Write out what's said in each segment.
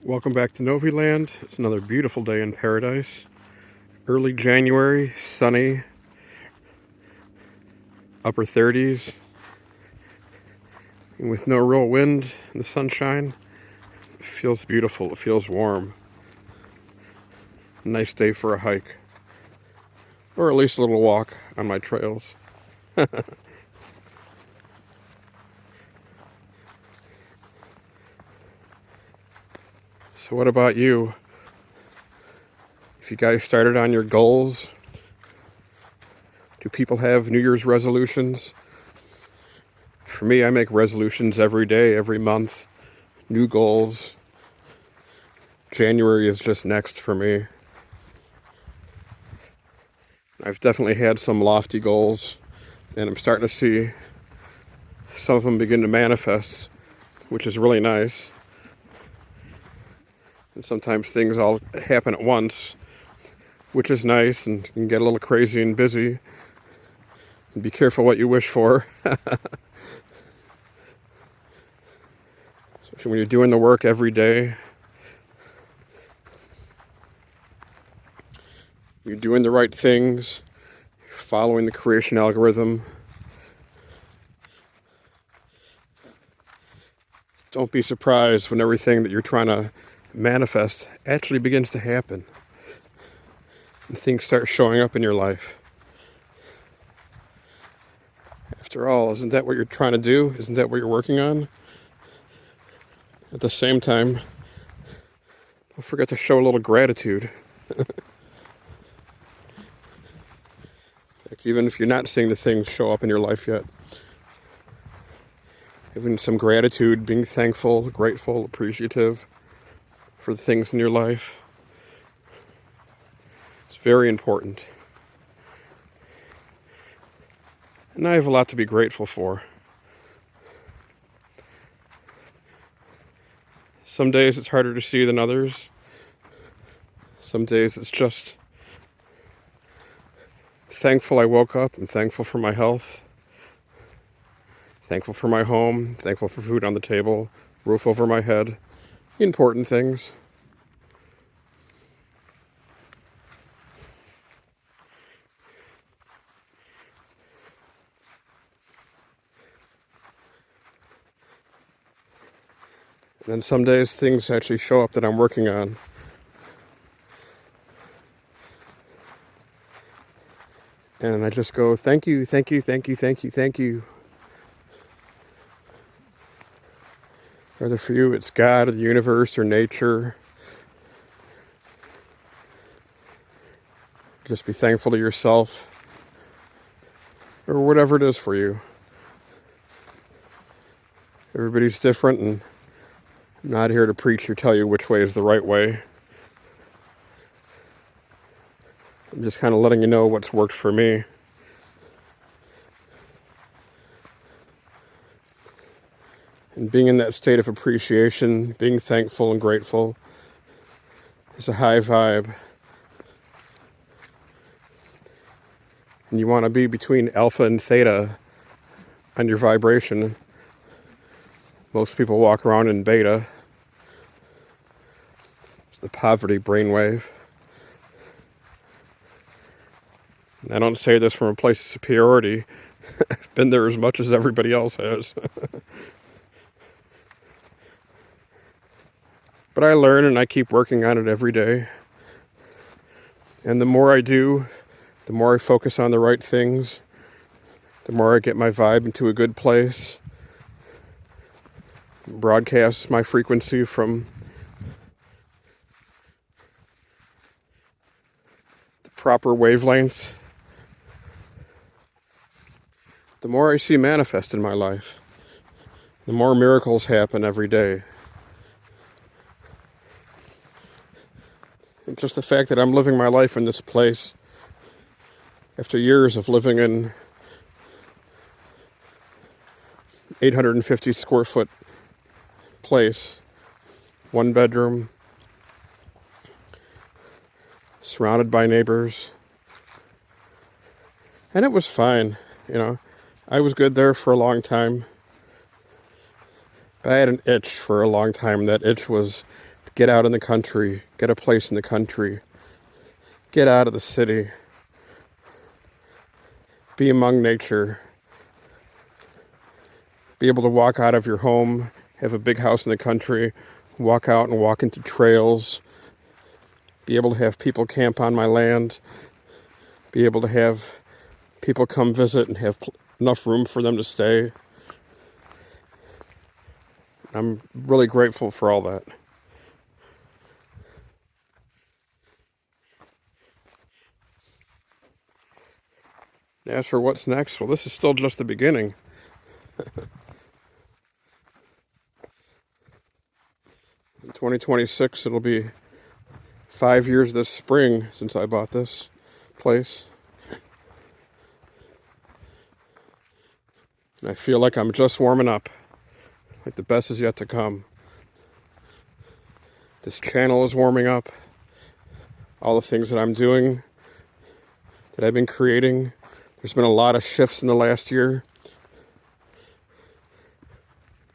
Welcome back to Noviland. It's another beautiful day in paradise. Early January, sunny, upper 30s, and with no real wind and the sunshine. It feels beautiful. It feels warm. A nice day for a hike, or at least a little walk on my trails. So what about you? If you guys started on your goals, do people have New Year's resolutions? For me, I make resolutions every day, every month, new goals. January is just next for me. I've definitely had some lofty goals, and I'm starting to see some of them begin to manifest, which is really nice. And sometimes things all happen at once, which is nice, and can get a little crazy and busy. And be careful what you wish for. Especially when you're doing the work every day. You're doing the right things, following the creation algorithm. Don't be surprised when everything that you're trying to manifest actually begins to happen. And things start showing up in your life. After all, isn't that what you're trying to do? Isn't that what you're working on? At the same time, don't forget to show a little gratitude. Even if you're not seeing the things show up in your life yet. Having some gratitude, being thankful, grateful, appreciative for the things in your life. It's very important. And I have a lot to be grateful for. Some days it's harder to see than others. Some days it's just thankful I woke up. I'm thankful for my health. Thankful for my home. Thankful for food on the table. Roof over my head. Important things. And then some days things actually show up that I'm working on. And I just go, thank you, thank you, thank you, thank you, thank you. Whether for you it's God or the universe or nature. Just be thankful to yourself. Or whatever it is for you. Everybody's different, and I'm not here to preach or tell you which way is the right way. I'm just kind of letting you know what's worked for me. And being in that state of appreciation, being thankful and grateful is a high vibe. And you want to be between alpha and theta on your vibration. Most people walk around in beta. It's the poverty brainwave. And I don't say this from a place of superiority. I've been there as much as everybody else has. But I learn and I keep working on it every day. And the more I do, the more I focus on the right things, the more I get my vibe into a good place, broadcast my frequency from the proper wavelengths, the more I see manifest in my life, the more miracles happen every day. And just the fact that I'm living my life in this place after years of living in 850 square foot place, one bedroom, surrounded by neighbors. And it was fine, I was good there for a long time. But I had an itch for a long time. That itch was Get out in the country. Get a place in the country. Get out of the city. Be among nature. Be able to walk out of your home, have a big house in the country, walk out and walk into trails, be able to have people camp on my land, be able to have people come visit and have enough room for them to stay. I'm really grateful for all that. As for what's next, well, this is still just the beginning. In 2026, it'll be 5 years this spring since I bought this place. And I feel like I'm just warming up, like the best is yet to come. This channel is warming up. All the things that I'm doing, that I've been creating. There's been a lot of shifts in the last year.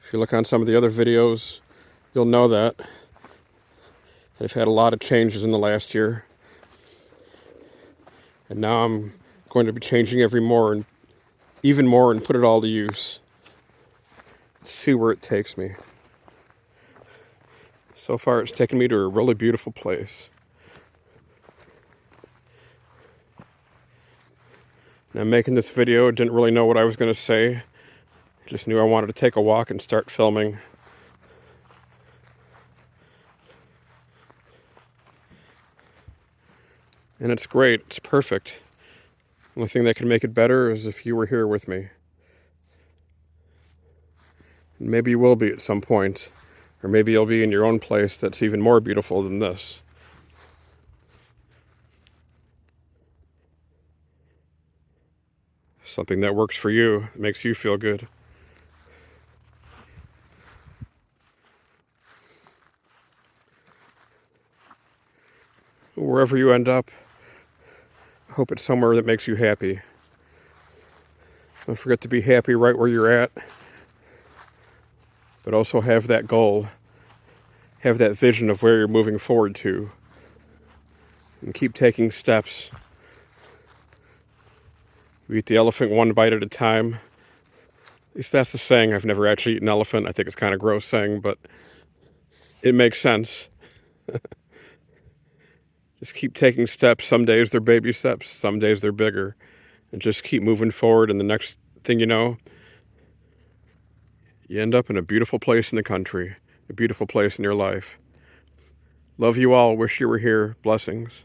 If you look on some of the other videos, you'll know that I've had a lot of changes in the last year. And now I'm going to be changing even more and put it all to use. See where it takes me. So far it's taken me to a really beautiful place. And I'm making this video, didn't really know what I was going to say. Just knew I wanted to take a walk and start filming. And it's great, it's perfect. The only thing that can make it better is if you were here with me. And maybe you will be at some point, or maybe you'll be in your own place that's even more beautiful than this. Something that works for you, makes you feel good. Wherever you end up, I hope it's somewhere that makes you happy. Don't forget to be happy right where you're at, but also have that goal, have that vision of where you're moving forward to, and keep taking steps. You eat the elephant one bite at a time. At least that's the saying. I've never actually eaten an elephant. I think it's kind of gross saying, but it makes sense. Just keep taking steps. Some days they're baby steps, some days they're bigger. And just keep moving forward, and the next thing you know, you end up in a beautiful place in the country, a beautiful place in your life. Love you all. Wish you were here. Blessings.